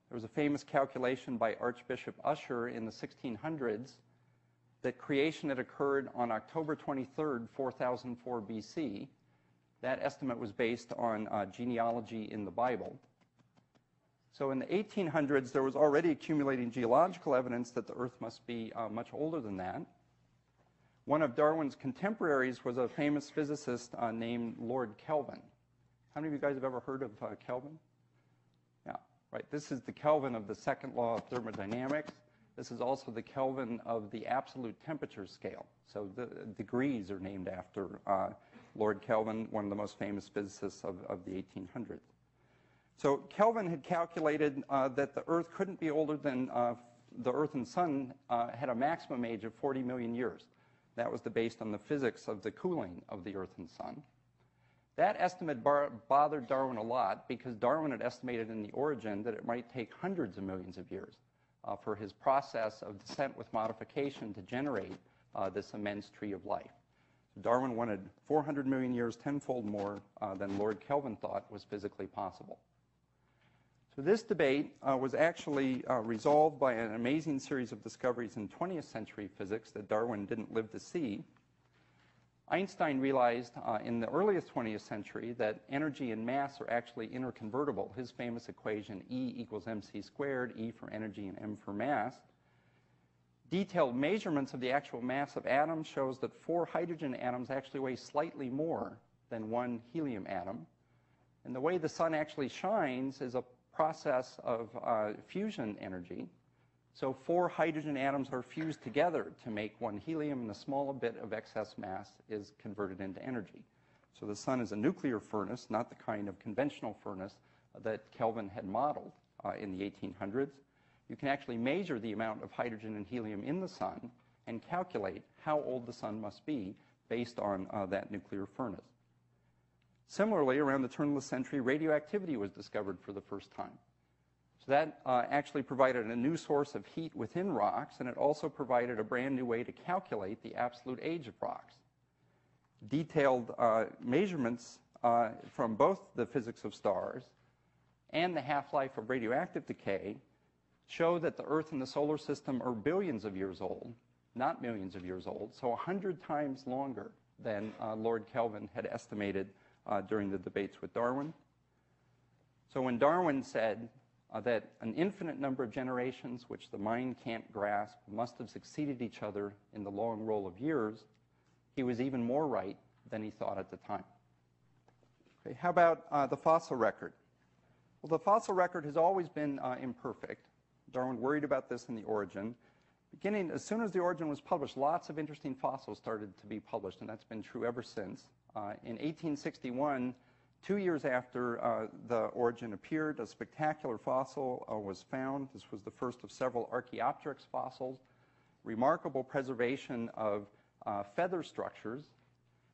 There was a famous calculation by Archbishop Usher in the 1600s that creation had occurred on October 23rd, 4004 BC. That estimate was based on genealogy in the Bible. So in the 1800s, there was already accumulating geological evidence that the Earth must be much older than that. One of Darwin's contemporaries was a famous physicist named Lord Kelvin. How many of you guys have ever heard of Kelvin? Yeah, right. This is the Kelvin of the second law of thermodynamics. This is also the Kelvin of the absolute temperature scale. So the degrees are named after Lord Kelvin, one of the most famous physicists of the 1800s. So Kelvin had calculated that the Earth couldn't be older than the Earth and Sun had a maximum age of 40 million years. That was based on the physics of the cooling of the Earth and Sun. That estimate bothered Darwin a lot because Darwin had estimated in the origin that it might take hundreds of millions of years for his process of descent with modification to generate this immense tree of life. Darwin wanted 400 million years, tenfold more than Lord Kelvin thought was physically possible. So this debate was actually resolved by an amazing series of discoveries in 20th century physics that Darwin didn't live to see. Einstein realized in the earliest 20th century that energy and mass are actually interconvertible. His famous equation, E equals mc squared, E for energy and m for mass. Detailed measurements of the actual mass of atoms shows that 4 hydrogen atoms actually weigh slightly more than 1 helium atom. And the way the sun actually shines is a process of fusion energy. So 4 hydrogen atoms are fused together to make 1 helium, and the smaller bit of excess mass is converted into energy. So the sun is a nuclear furnace, not the kind of conventional furnace that Kelvin had modeled in the 1800s. You can actually measure the amount of hydrogen and helium in the sun and calculate how old the sun must be based on that nuclear furnace. Similarly, around the turn of the century, radioactivity was discovered for the first time. So that actually provided a new source of heat within rocks, and it also provided a brand new way to calculate the absolute age of rocks. Detailed measurements from both the physics of stars and the half-life of radioactive decay show that the Earth and the solar system are billions of years old, not millions of years old, so 100 times longer than Lord Kelvin had estimated during the debates with Darwin. So when Darwin said that an infinite number of generations, which the mind can't grasp, must have succeeded each other in the long roll of years, he was even more right than he thought at the time. Okay, how about the fossil record? Well, the fossil record has always been imperfect. Darwin worried about this in the origin. As soon as the origin was published, lots of interesting fossils started to be published, and that's been true ever since. In 1861, 2 years after the origin appeared, a spectacular fossil was found. This was the first of several Archaeopteryx fossils. Remarkable preservation of feather structures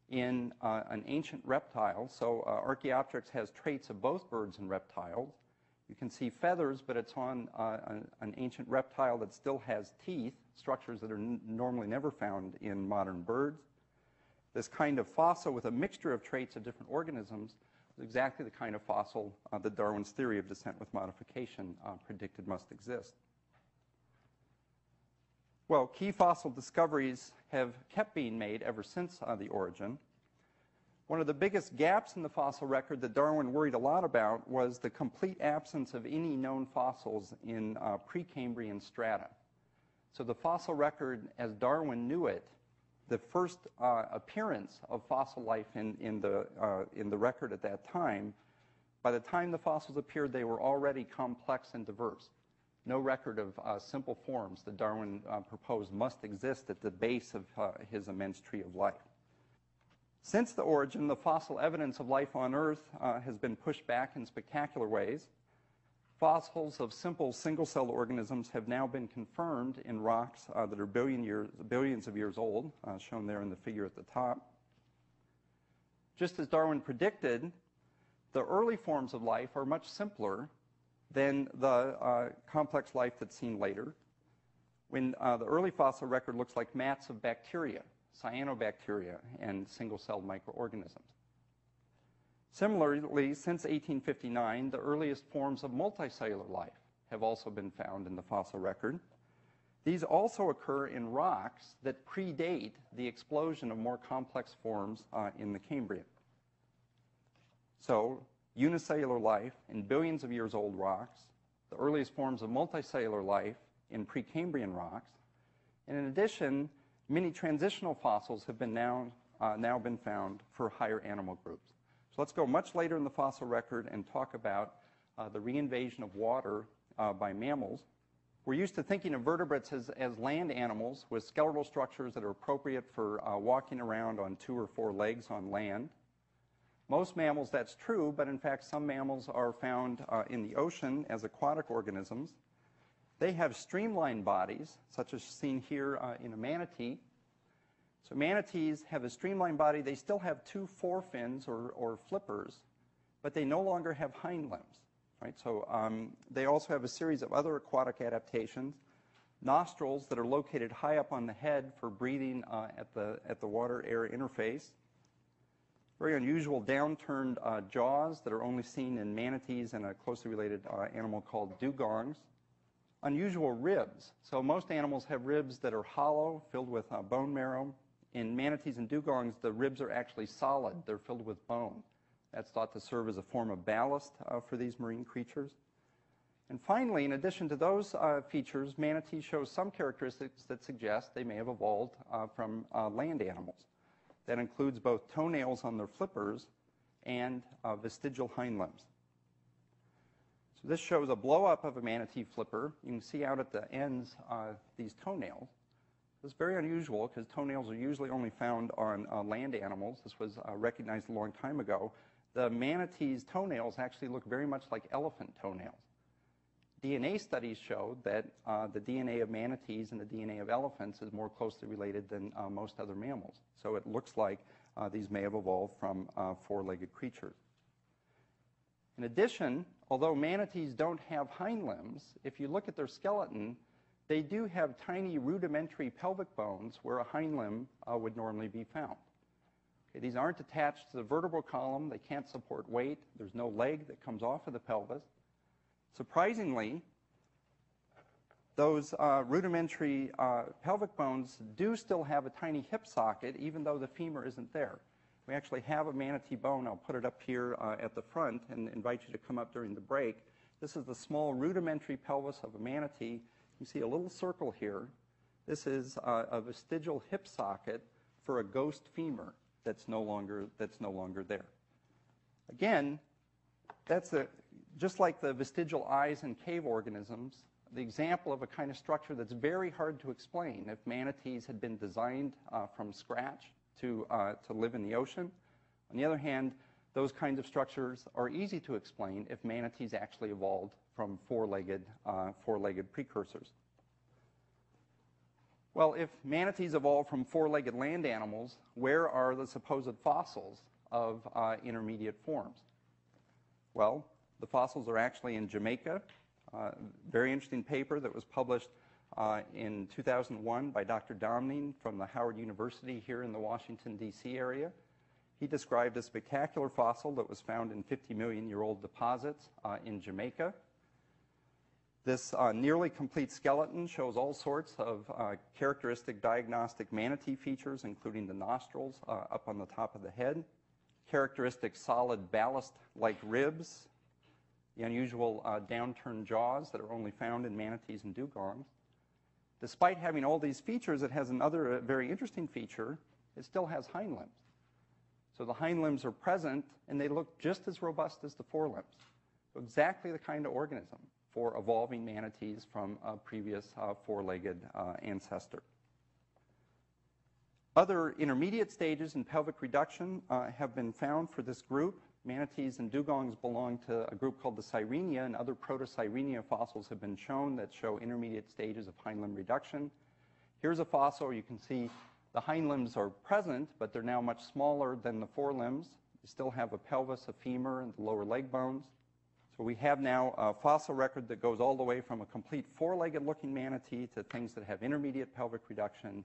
in an ancient reptile. So Archaeopteryx has traits of both birds and reptiles. You can see feathers, but it's on an ancient reptile that still has teeth, structures that are normally never found in modern birds. This kind of fossil with a mixture of traits of different organisms is exactly the kind of fossil that Darwin's theory of descent with modification predicted must exist. Well, key fossil discoveries have kept being made ever since the origin. One of the biggest gaps in the fossil record that Darwin worried a lot about was the complete absence of any known fossils in Precambrian strata. So the fossil record, as Darwin knew it, the first appearance of fossil life in the record at that time, by the time the fossils appeared, they were already complex and diverse. No record of simple forms that Darwin proposed must exist at the base of his immense tree of life. Since the origin, the fossil evidence of life on Earth has been pushed back in spectacular ways. Fossils of simple single-celled organisms have now been confirmed in rocks that are billions of years old, shown there in the figure at the top. Just as Darwin predicted, the early forms of life are much simpler than the complex life that's seen later, when the early fossil record looks like mats of bacteria, cyanobacteria, and single-celled microorganisms. Similarly, since 1859, the earliest forms of multicellular life have also been found in the fossil record. These also occur in rocks that predate the explosion of more complex forms in the Cambrian. So, unicellular life in billions of years old rocks, the earliest forms of multicellular life in Precambrian rocks, and in addition, many transitional fossils have been now been found for higher animal groups. So let's go much later in the fossil record and talk about the reinvasion of water by mammals. We're used to thinking of vertebrates as land animals with skeletal structures that are appropriate for walking around on 2 or 4 legs on land. Most mammals, that's true, but in fact some mammals are found in the ocean as aquatic organisms. They have streamlined bodies, such as seen here in a manatee. So manatees have a streamlined body. They still have 2 forefins or flippers, but they no longer have hind limbs. Right? So they also have a series of other aquatic adaptations. Nostrils that are located high up on the head for breathing at the water-air interface. Very unusual downturned jaws that are only seen in manatees and a closely related animal called dugongs. Unusual ribs. So most animals have ribs that are hollow, filled with bone marrow. In manatees and dugongs, the ribs are actually solid. They're filled with bone. That's thought to serve as a form of ballast for these marine creatures. And finally, in addition to those features, manatees show some characteristics that suggest they may have evolved from land animals. That includes both toenails on their flippers and vestigial hind limbs. So this shows a blow-up of a manatee flipper. You can see out at the ends these toenails. This is very unusual because toenails are usually only found on land animals. This was recognized a long time ago. The manatee's toenails actually look very much like elephant toenails. DNA studies showed that the DNA of manatees and the DNA of elephants is more closely related than most other mammals. So it looks like these may have evolved from 4-legged creatures. In addition, although manatees don't have hind limbs, if you look at their skeleton, they do have tiny rudimentary pelvic bones where a hind limb would normally be found. Okay, these aren't attached to the vertebral column. They can't support weight. There's no leg that comes off of the pelvis. Surprisingly, those rudimentary pelvic bones do still have a tiny hip socket, even though the femur isn't there. We actually have a manatee bone. I'll put it up here at the front and invite you to come up during the break. This is the small rudimentary pelvis of a manatee. You see a little circle here. This is a vestigial hip socket for a ghost femur that's no longer there. Again, that's just like the vestigial eyes in cave organisms, the example of a kind of structure that's very hard to explain if manatees had been designed from scratch to live in the ocean. On the other hand, those kinds of structures are easy to explain if manatees actually evolved from four-legged precursors. Well, if manatees evolved from four-legged land animals, where are the supposed fossils of intermediate forms? Well, the fossils are actually in Jamaica. Very interesting paper that was published in 2001 by Dr. Domning from the Howard University here in the Washington, D.C. area. He described a spectacular fossil that was found in 50-million-year-old deposits in Jamaica. This nearly complete skeleton shows all sorts of characteristic diagnostic manatee features, including the nostrils up on the top of the head, characteristic solid ballast-like ribs, the unusual downturned jaws that are only found in manatees and dugongs. Despite having all these features, it has another very interesting feature. It still has hind limbs. So the hind limbs are present, and they look just as robust as the forelimbs. So exactly the kind of organism for evolving manatees from a previous four-legged ancestor. Other intermediate stages in pelvic reduction have been found for this group. Manatees and dugongs belong to a group called the Sirenia, and other Proto-Sirenia fossils have been shown that show intermediate stages of hind limb reduction. Here's a fossil where you can see the hind limbs are present, but they're now much smaller than the forelimbs. They still have a pelvis, a femur, and the lower leg bones. So we have now a fossil record that goes all the way from a complete four-legged looking manatee to things that have intermediate pelvic reduction